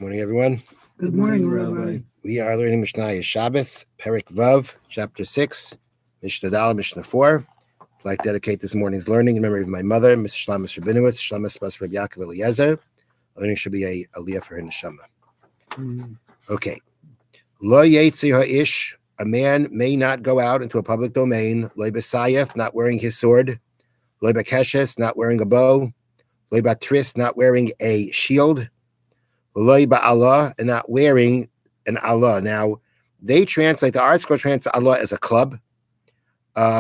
Morning, everyone. Good morning, Rabbi. We are learning Mishnah Shabbos, Perik Vav, Chapter 6, Mishnah Dal, Mishnah 4. I'd like to dedicate this morning's learning in memory of my mother, Mrs. Shlomis Rabinowitz, Shlomis Bas Reb Yaakov Eliezer. Learning should be a aliyah for her neshama. Okay. Lo yetzi ha'ish, a man may not go out into a public domain. Lo b'sayef, not wearing his sword. Lo b'keshes, not wearing a bow. Lo b'tris, not wearing a shield. Lo ba'allah, and not wearing an Allah. Now, they translate, the article translates Allah as a club,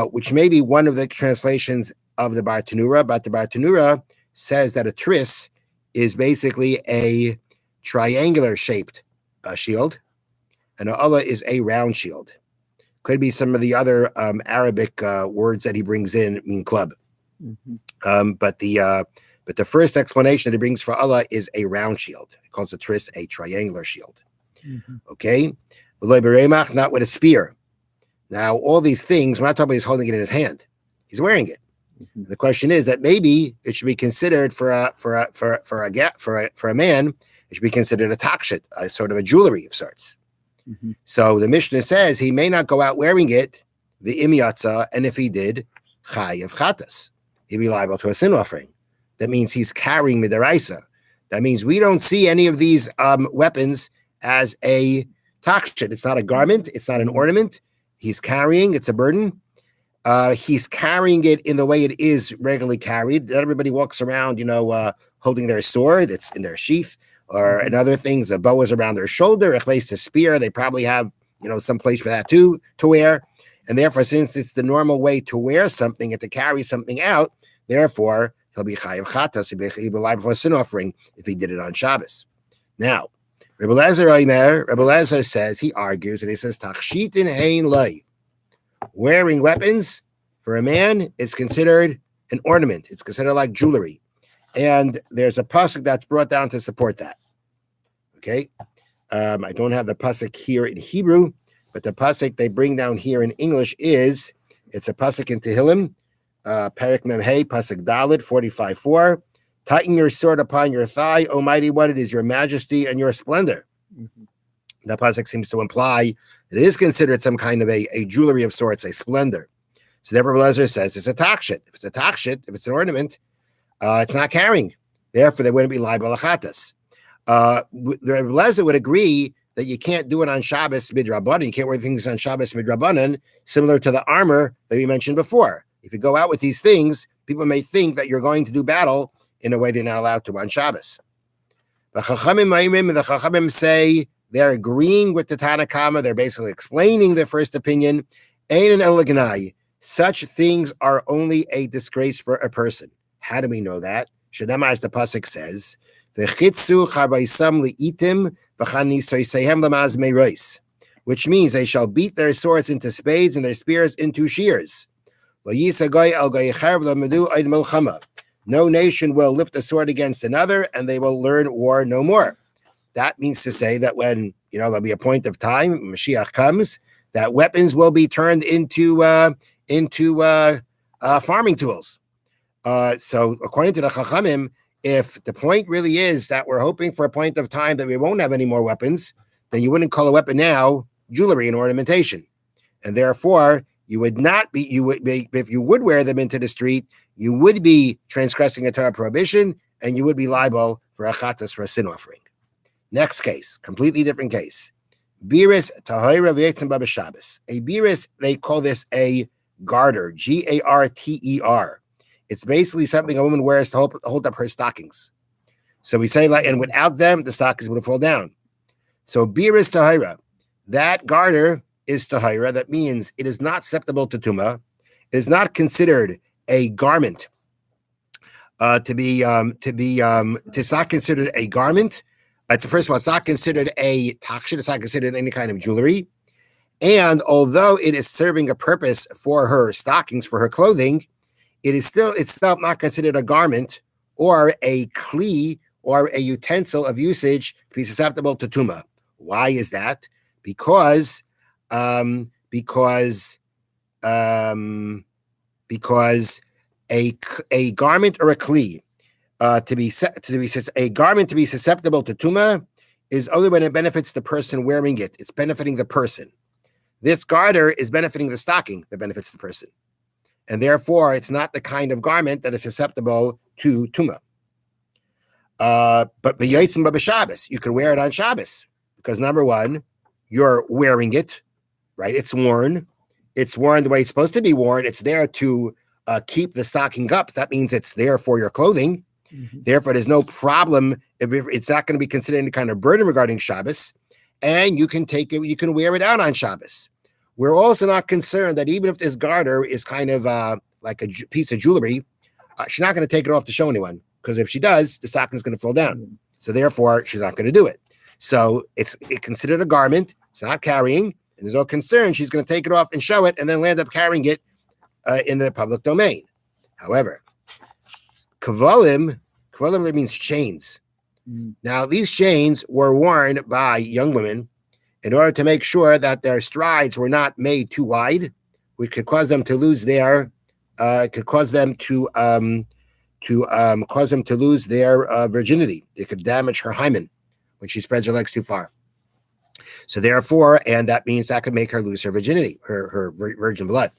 which may be one of the translations of the Bar Tanura, but the Bar Tanura says that a tris is basically a triangular shaped shield, and an Allah is a round shield. Could be some of the other Arabic words that he brings in mean club. But the first explanation that he brings for Allah is a round shield. He calls the tris a triangular shield. Okay? Not with a spear. Now, all these things, we're not talking about he's holding it in his hand. He's wearing it. The question is that maybe it should be considered for a man, it should be considered a takshit, a sort of a jewelry of sorts. So the Mishnah says he may not go out wearing it, the imyatza, and if he did, chayav chatas. He'd be liable to a sin offering. That means he's carrying midaraisa. That means we don't see any of these weapons as a takshit. It's not a garment. It's not an ornament. He's carrying. It's a burden. He's carrying it in the way it is regularly carried. Everybody walks around, holding their sword. It's in their sheath, or and other things. The bow is around their shoulder. If it's a spear, they probably have, some place for that too to wear. And therefore, since it's the normal way to wear something and to carry something out, therefore he'll be chayav chatas. He'll be liable for a sin offering if he did it on Shabbos. Now, Rebbe Eliezer says, he argues, and he says, Tachshitin hein lay. Wearing weapons for a man is considered an ornament. It's considered like jewelry. And there's a pasuk that's brought down to support that. Okay? I don't have the pasuk here in Hebrew, but the pasuk they bring down here in English it's a pasuk in Tehillim, Perik Memhei, pasuk Dalet, 45:4. Tighten your sword upon your thigh, Almighty One, it is your majesty and your splendor. That pasuk seems to imply that it is considered some kind of a jewelry of sorts, a splendor. So therefore, Eliezer says it's a takshit. If it's a takshit, if it's an ornament, it's not carrying. Therefore, they wouldn't be liable achatas. Eliezer would agree that you can't do it on Shabbos midrabanan. You can't wear things on Shabbos midrabanan, similar to the armor that we mentioned before. If you go out with these things, people may think that you're going to do battle in a way they're not allowed to on Shabbos. The Chachamim say they're agreeing with the Tanakama. They're basically explaining their first opinion. Ein an elaganai. Such things are only a disgrace for a person. How do we know that? Shadama, as the pasuk says, "V'chitzu charvaisam li'itim v'chanisoisehem lamaz meiros," which means they shall beat their swords into spades and their spears into shears. No nation will lift a sword against another, and they will learn war no more. That means to say that when there'll be a point of time, Mashiach comes, that weapons will be turned into farming tools. So according to the Chachamim, if the point really is that we're hoping for a point of time that we won't have any more weapons, then you wouldn't call a weapon now jewelry and ornamentation, and therefore you would not be. You would be, if you would wear them into the street, you would be transgressing a Torah prohibition, and you would be liable for achatas, for a sin offering. Next case, completely different case. Biris tahira v'yetzim ba b'Shabbos. A biris, they call this a garter, Garter. It's basically something a woman wears to hold up her stockings. So we say, and without them, the stockings would fall down. So biris tahira, that garter is tahira. That means it is not susceptible to tumah. It is not considered a garment. It's not considered a garment. First of all, it's not considered a takshit. It's not considered any kind of jewelry. And although it is serving a purpose for her stockings, for her clothing, it's still not considered a garment or a kli or a utensil of usage to be susceptible to tumah. Why is that? Because a garment or a kli a garment to be susceptible to tumah is only when it benefits the person wearing it. It's benefiting the person. This garter is benefiting the stocking that benefits the person. And therefore, it's not the kind of garment that is susceptible to tumah. But the Yitzim of Shabbos, you could wear it on Shabbos because number one, you're wearing it, right? It's worn. It's worn the way it's supposed to be worn. It's there to keep the stocking up. That means it's there for your clothing. Therefore, there's no problem if it's not going to be considered any kind of burden regarding Shabbos. And you can take it, you can wear it out on Shabbos. We're also not concerned that even if this garter is kind of like a piece of jewelry, she's not going to take it off to show anyone. Because if she does, the stocking is going to fall down. So therefore, she's not going to do it. So it's considered a garment. It's not carrying. And there's no concern. She's going to take it off and show it and then land up carrying it in the public domain. However, kavalim means chains. Now, these chains were worn by young women in order to make sure that their strides were not made too wide, which could cause them to lose their, virginity. It could damage her hymen when she spreads her legs too far. So therefore, and that means that could make her lose her virginity, her virgin blood.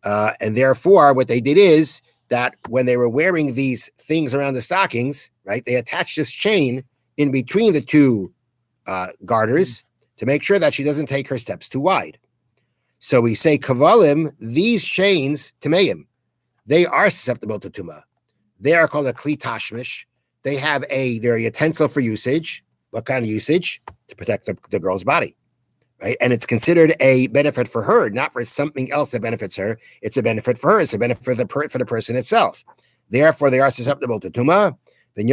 And therefore, what they did is that when they were wearing these things around the stockings, right, they attached this chain in between the two garters to make sure that she doesn't take her steps too wide. So we say kavalim, these chains, tameim, they are susceptible to tumah. They are called a kli tashmish. They're a utensil for usage. What kind of usage? To protect the girl's body, right? And it's considered a benefit for her, not for something else that benefits her. It's a benefit for her. It's a benefit for the person itself. Therefore, they are susceptible to tumah. But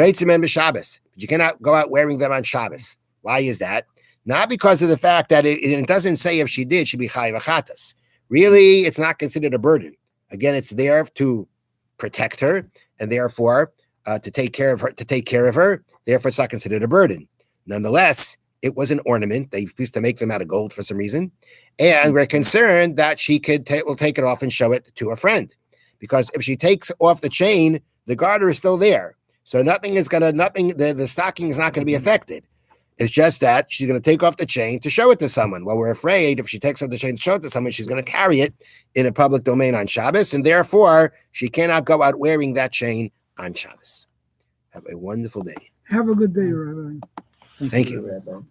you cannot go out wearing them on Shabbos. Why is that? Not because of the fact that it doesn't say if she did, she'd be chayiv achatas. Really, it's not considered a burden. Again, it's there to protect her, and therefore to take care of her. Therefore, it's not considered a burden. Nonetheless, it was an ornament. They used to make them out of gold for some reason, and we're concerned that she will take it off and show it to a friend, because if she takes off the chain, the garter is still there. So the stocking is not going to be affected. It's just that she's going to take off the chain to show it to someone. Well, we're afraid if she takes off the chain to show it to someone, she's going to carry it in a public domain on Shabbos, and therefore she cannot go out wearing that chain on Shabbos. Have a wonderful day. Have a good day, Rabbi. Thank you, Rabbi.